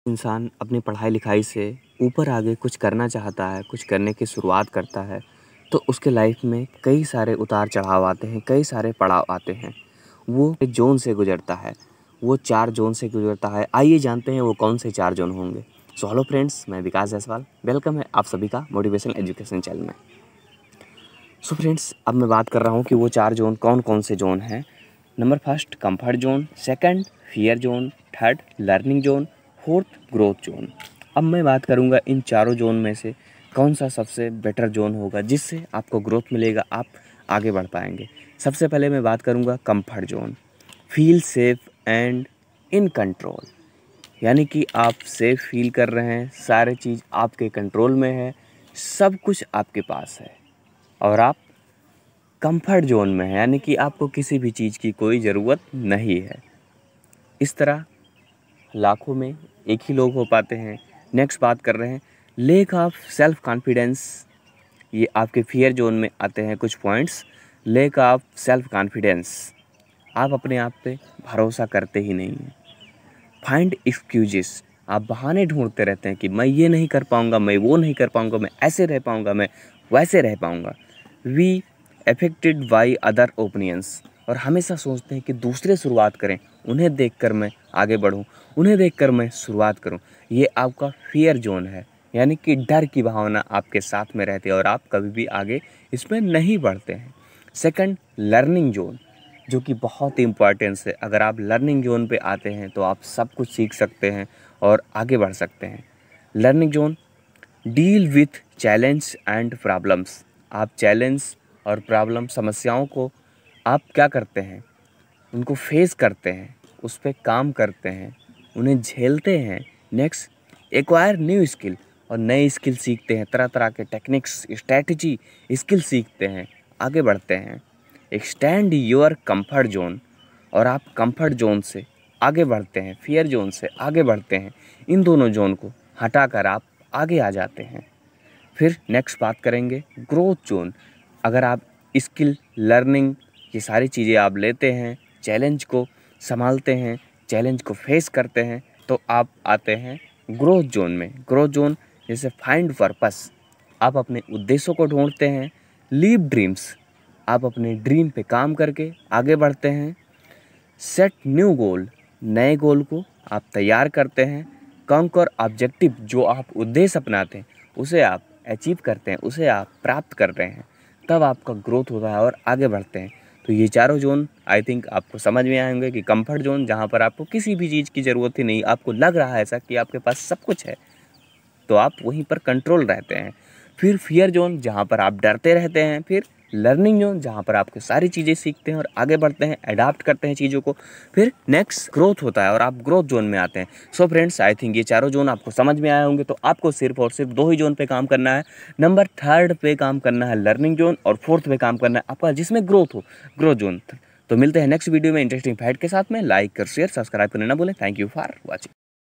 इंसान अपनी पढ़ाई लिखाई से ऊपर आगे कुछ करना चाहता है, कुछ करने की शुरुआत करता है, तो उसके लाइफ में कई सारे उतार चढ़ाव आते हैं, कई सारे पड़ाव आते हैं। वो एक ज़ोन से गुज़रता है, वो 4 ज़ोन से गुज़रता है। आइए जानते हैं वो कौन से 4 ज़ोन होंगे। सो हेलो फ्रेंड्स, मैं विकास जायसवाल, वेलकम है आप सभी का मोटिवेशनल एजुकेशन चैनल में। सो फ्रेंड्स, अब मैं बात कर रहा हूँ कि वो 4 ज़ोन कौन-कौन से ज़ोन हैं। Number first comfort zone, second fear zone, third learning zone, fourth growth zone. अब मैं बात करूँगा इन चारों ज़ोन में से कौन-सा सबसे बेटर ज़ोन होगा जिससे आपको ग्रोथ मिलेगा, आप आगे बढ़ पाएँगे। सबसे पहले मैं बात करूँगा comfort zone. Feel safe and in control, यानी कि आप सेफ़ फ़ील कर रहे हैं, सारी चीज़ आपके कंट्रोल में है, सब कुछ आपके पास है और आप कंफर्ट ज़ोन में है, यानी कि आपको किसी भी चीज़ की कोई ज़रूरत नहीं है। इस तरह लाखों में एक ही लोग हो पाते हैं। नेक्स्ट बात कर रहे हैं लैक ऑफ सेल्फ कॉन्फिडेंस। ये आपके फ़ियर ज़ोन में आते हैं कुछ points. Lack of self confidence, आप अपने आप पे भरोसा करते ही नहीं हैं। फाइंड एक्सक्यूजेस, आप बहाने ढूंढते रहते हैं कि मैं ये नहीं कर पाऊँगा, मैं वो नहीं कर पाऊँगा, मैं ऐसे रह पाऊँगा, मैं वैसे रह पाऊँगा। We affected by other opinions, और हमेशा सोचते हैं कि दूसरे शुरुआत करें, उन्हें देखकर मैं आगे बढ़ूं, उन्हें देखकर मैं शुरुआत करूं। ये आपका फ़ियर ज़ोन है, यानी कि डर की भावना आपके साथ में रहती है और आप कभी भी आगे इसमें नहीं बढ़ते हैं। सेकंड लर्निंग ज़ोन, जो कि बहुत ही इम्पॉर्टेंस है। अगर आप लर्निंग ज़ोन पे आते हैं तो आप सब कुछ सीख सकते हैं और आगे बढ़ सकते हैं। Learning zone deal with challenge and problems, आप चैलेंज और प्रॉब्लम समस्याओं को आप क्या करते हैं, उनको फेस करते हैं, उस पे काम करते हैं, उन्हें झेलते हैं। नेक्स्ट एक्वायर न्यू स्किल, और नए स्किल सीखते हैं, तरह तरह के टेक्निक्स स्ट्रैटेजी स्किल सीखते हैं, आगे बढ़ते हैं। एक्सटेंड योर कंफर्ट जोन, और आप कंफर्ट जोन से आगे बढ़ते हैं, फियर जोन से आगे बढ़ते हैं। इन दोनों जोन को हटाकर आप आगे आ जाते हैं। फिर नेक्स्ट बात करेंगे ग्रोथ जोन। अगर आप स्किल लर्निंग ये सारी चीज़ें आप लेते हैं, चैलेंज को संभालते हैं, चैलेंज को फेस करते हैं, तो आप आते हैं ग्रोथ जोन में। ग्रोथ जोन जैसे फाइंड पर्पस, आप अपने उद्देश्यों को ढूंढते हैं। लीव ड्रीम्स, आप अपने ड्रीम पे काम करके आगे बढ़ते हैं। सेट न्यू गोल, नए गोल को आप तैयार करते हैं। कंकर ऑब्जेक्टिव, जो आप उद्देश्य अपनाते हैं उसे आप अचीव करते हैं, उसे आप प्राप्त कर रहे हैं, तब आपका ग्रोथ होता है और आगे बढ़ते हैं। तो ये चारों जोन आई थिंक आपको समझ में आएंगे कि कंफर्ट जोन जहाँ पर आपको किसी भी चीज़ की ज़रूरत ही नहीं, आपको लग रहा है ऐसा कि आपके पास सब कुछ है, तो आप वहीं पर कंट्रोल रहते हैं। फिर फियर जोन, जहाँ पर आप डरते रहते हैं। फिर लर्निंग जोन, जहाँ पर आपके सारी चीज़ें सीखते हैं और आगे बढ़ते हैं, अडाप्ट करते हैं चीज़ों को। फिर नेक्स्ट ग्रोथ होता है और आप ग्रोथ जोन में आते हैं। सो फ्रेंड्स, आई थिंक ये चारों जोन आपको समझ में आए होंगे। तो आपको सिर्फ और सिर्फ 2 ही जोन पे काम करना है। नंबर 3 पे काम करना है लर्निंग जोन, और 4th पे काम करना है आपका जिसमें ग्रोथ हो, ग्रोथ जोन। तो मिलते हैं नेक्स्ट वीडियो में इंटरेस्टिंग फैक्ट के साथ में। लाइक कर शेयर सब्सक्राइब करना ना भूलें। Thank you for watching.